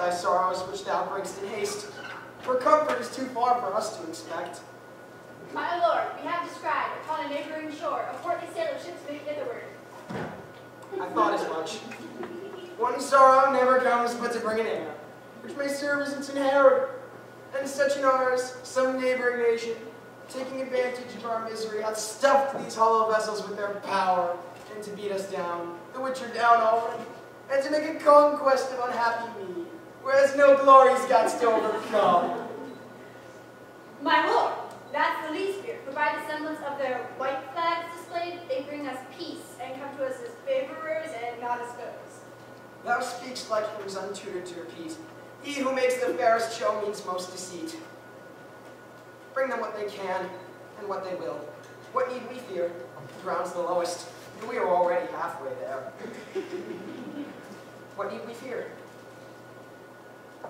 thy sorrows which thou bringst in haste, for comfort is too far for us to expect. My lord, we have descried upon a neighboring shore a portly sail of ships moving thitherward. I thought as much. One sorrow never comes but to bring an heir, which may serve as its inheritor. And such in ours, some neighboring nation, taking advantage of our misery, hath stuffed these hollow vessels with their power, and to beat us down, the which are down already, and to make a conquest of unhappy me, whereas no glory's got to overcome. My lord, that's the least fear, for by the semblance of their white flags displayed, they bring us peace, and come to us as favorers and not as foes. Thou speakst like he was untutored to repeat. He who makes the fairest show means most deceit. Bring them what they can, and what they will. What need we fear? The ground's the lowest, and we are already halfway there. What need we fear?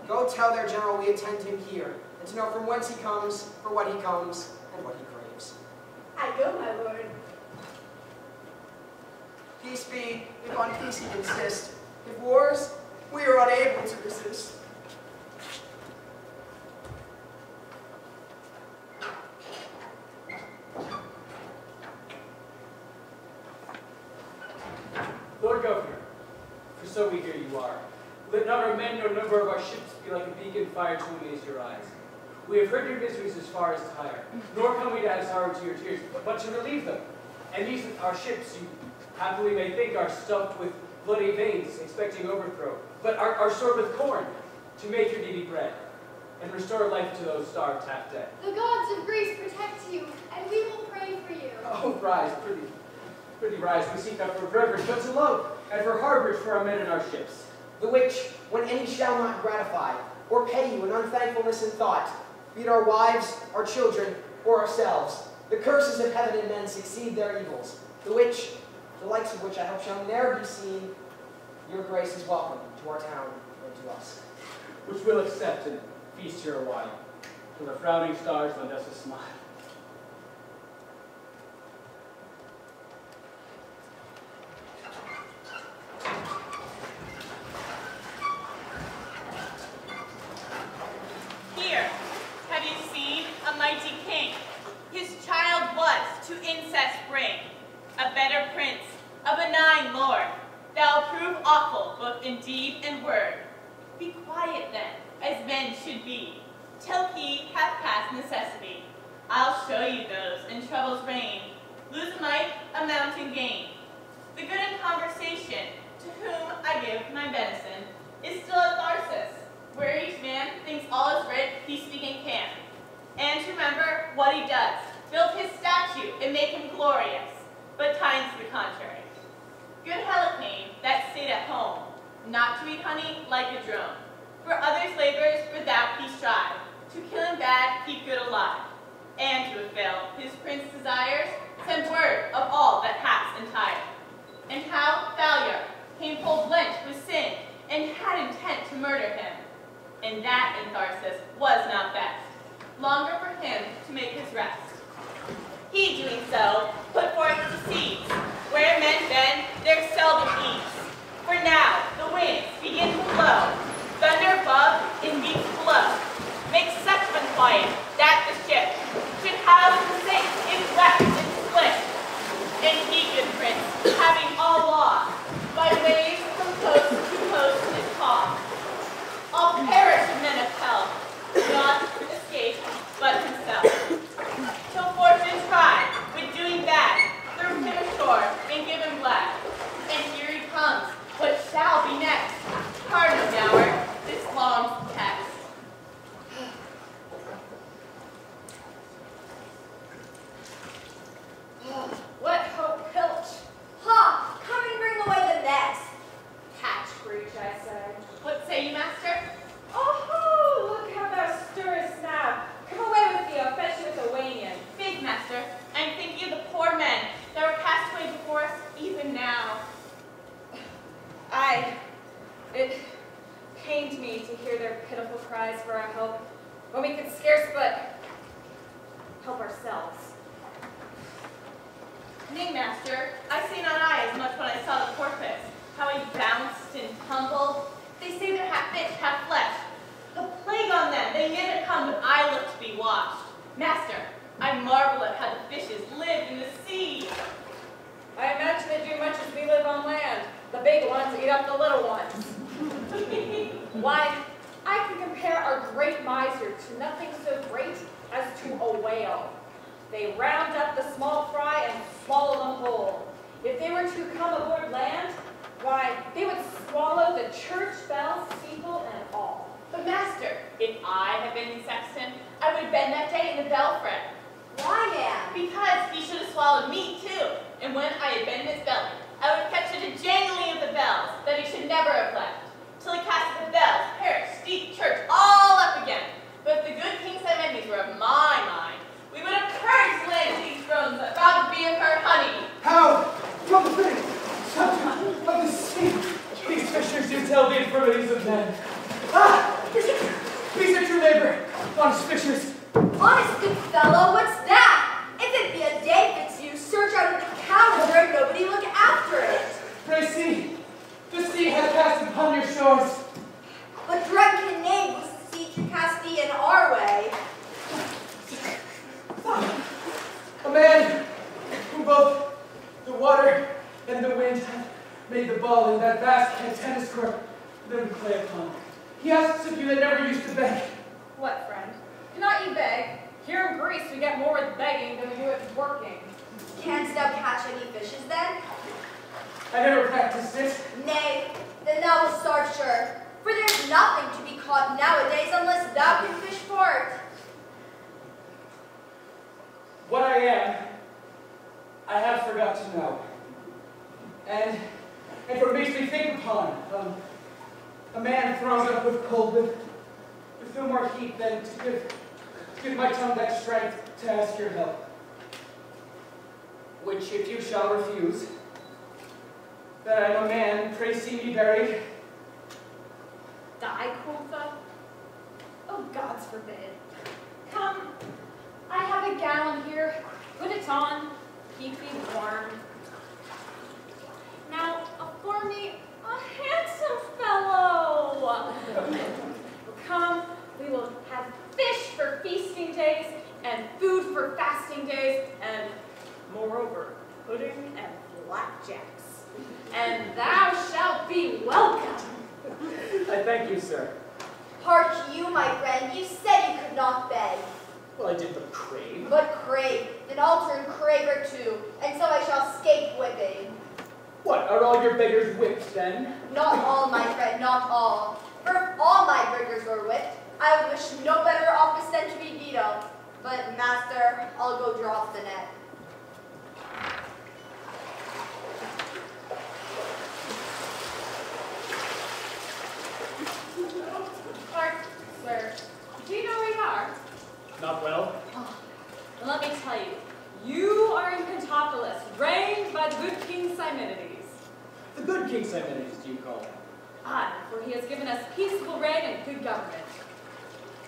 Go tell their general we attend him here, and to know from whence he comes, for what he comes, and what he craves. I go, my lord. Peace be, if on peace he insist. If wars, we are unable to resist. Lord Governor, for so we hear you are, let not our men nor number of our ships be like a beacon fire to amaze your eyes. We have heard your miseries as far as Tyre, nor come we to add sorrow to your tears, but to relieve them. And these our ships, you happily may think, are stuffed with bloody veins, expecting overthrow, but are stored with corn, to make your needy bread, and restore life to those starved half dead. The gods of Greece protect you, and we will pray for you. Oh, rise, pretty rise, we seek not for reverence, but to love, and for harborage for our men and our ships. The which, when any shall not gratify, or pay you in unthankfulness and thought, be it our wives, our children, or ourselves, the curses of heaven and men succeed their evils, the which, the likes of which I hope shall ne'er be seen, your grace is welcome to our town and to us. Which we'll accept and feast here a while, till the frowning stars lend us a smile. Here, have you seen a mighty king? His child was to incest bring, a better prince, a benign lord. Thou prove awful both in deed and word. Be quiet then, as men should be, till he hath passed necessity. I'll show you those in trouble's reign, lose a mite, a mountain gain. The good in conversation, to whom I give my benison, is still at Tharsis, where each man thinks all is writ he speaking can. And to remember what he does, build his statue and make him glorious, but time's the contrary. Good Helicane that stayed at home, not to eat honey like a drone. For others' labors without he strive, to kill him bad, keep good alive. And to avail his prince desires, send word of all that haps entire. And how failure came full blent with sin, and had intent to murder him. And that in Tharsis was not best, longer for him to make his rest. He doing so, put forth to seas, where men bend, there seldom ease. For now the winds begin to blow, thunder above and beats below, make such unquiet that the ship should house and sink if left and split. And he, good prince, having all lost, by waves from coast to coast is tossed. All perish of men of hell, not escape but himself. Till fortune try, with doing bad, throw him ashore and give him glad. And here he comes, what shall be next? Pardon, dower, this long text. What hope pilch? Ha! Come and bring away the nets. Hatch breach, I say. What say you, master? Oh, look how thou stirrest now. Come away with thee, I'll fetch you with a wanian. Big master, I'm thinking of the poor men that were cast away before us even now. It pained me to hear their pitiful cries for our help, when we could scarce but help ourselves. Nay, master, I say not I as much when I saw the porpoise, how he bounced and tumbled, They say they're half fish, half flesh. The plague on them, they never come when I look to be washed. Master, I marvel at how the fishes live in the sea. I imagine they do much as we live on land. The big ones eat up the little ones. Why, I can compare our great miser to nothing so great as to a whale. They round up the small fry and swallow them whole. If they were to come aboard land, why, they would swallow the church bells, steeple, and all. But master, if I had been the sexton, I would have been that day in the belfry. Why, ma'am? Because he should have swallowed me too, and when I had been in his belly, I would have kept it a jangling of the bells that he should never have left, till he cast the bells, parish, steep, church, all up again. But if the good King Simonides were of my mind, we would have purged land to these thrones that robbed me of her honey. How? From the thing, subject of the sea. These fishers do tell the infirmities of men. Ah! Peace at your labor, honest fishers. Honest good fellow, what's that? If it be a day fits you, search out of the calendar and nobody look after it. Pray see, the sea hath passed upon your shores. But drunken knave was the sea to cast thee in our way. A man who both the water and the wind have made the ball in that vast tennis court, then play upon. He asks of you that never used to beg. What, friend? Cannot you beg? Here in Greece we get more with begging than we do with working. Canst thou catch any fishes then? I never practiced it. Nay, then thou wilt starve sure. For there's nothing to be caught nowadays unless thou can fish for it. What I am, I have forgot to know. And what makes me think upon, a man thrown up with cold, with no more heat than to give my tongue that strength to ask your help. Which if you shall refuse, that I am a man, pray see me buried. Die, quotha? Oh, gods forbid. Come, I have a gown here. Put it on, keep thee warm. Now, afford me a handsome fellow. Come, we will have fish for feasting days, and food for fasting days, and moreover, pudding and blackjacks. And thou shalt be welcome. I thank you, sir. Hark you, my friend, you said you could not beg. Well, I did but crave. But crave, then I'll turn craver too, and so I shall escape whipping. What, are all your beggars whipped then? Not all, my friend, not all. For if all my beggars were whipped, I would wish no better office than to be Vito. But, master, I'll go draw off the net. Clark, sir, do you know where you are? Not well. Oh, then let me tell you, you are in Pentopolis, reigned by the good King Simonides. The good King Simonides, do you call him? Aye, for he has given us peaceable reign and good government.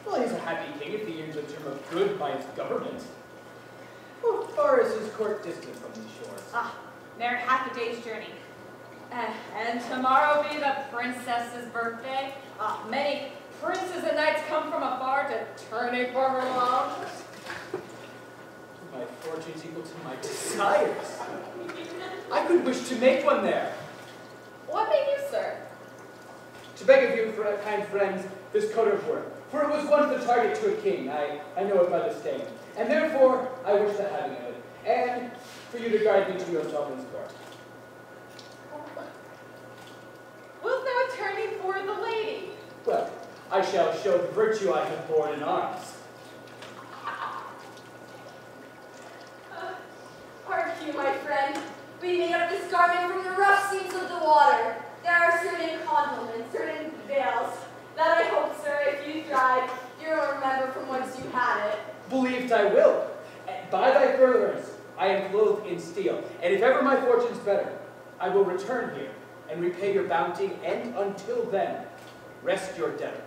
Well, he's a happy king if he earns a term of good by his government. How far is his court distant from these shores? Ah, near half a day's journey. And tomorrow be the princess's birthday. Ah, many princes and knights come from afar to tourney for her love. My fortune's equal to my desires. I could wish to make one there. What make you, sir? To beg of you, kind friends, this coat of work, for it was once the target to a king. I know it by the stain, and therefore I wish the having of it, and for you to guide me to your sovereign's court. Wilt thou tourney for the lady? Well, I shall show the virtue I have borne in arms. Hark you, my friend. We made up this garment from the rough seams of the water. There are certain compliments, certain veils, that I hope, sir, if you tried, you will remember from whence you had it. Believed I will. And by thy furtherance, I am clothed in steel, and if ever my fortune's better, I will return here and repay your bounty, and until then, rest your debtor.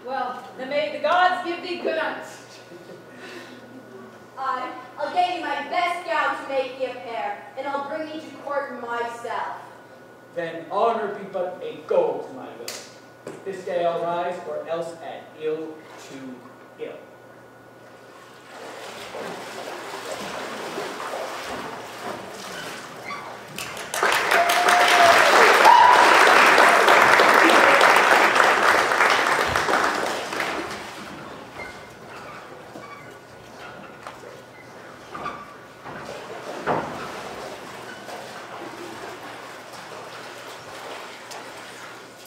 Well, then may the gods give thee good night. I'll get you my best gown to make thee a pair, and I'll bring you to court myself. Then honor be but a goal to my will. This day I'll rise, or else add ill to ill.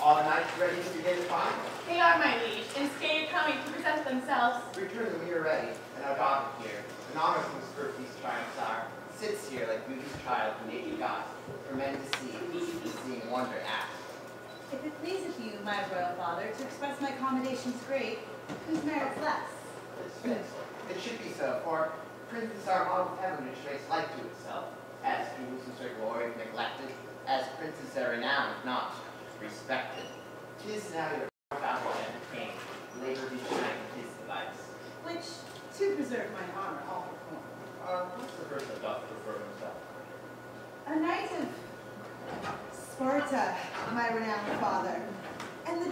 All the knights ready to begin the fight? They are, my liege, and stay coming to present themselves. Return them when you're ready, and our daughter here, in honor of whose birth these triumphs are, sits here like beauty's child who naked God, for men to see, and seeing wonder at. If it pleaseth you, my royal father, to express my commendations great, whose merits less? It's fit. It should be so, for princes are a model of heaven which makes like to itself, as Jerusalem's their glory if neglected, as princes their renown if not respected. 'Tis now your battle and king, labor each night in his device. Which, to preserve mine honor, I'll perform. What's the first that doth prefer himself? A knight of Sparta, my renowned father, and the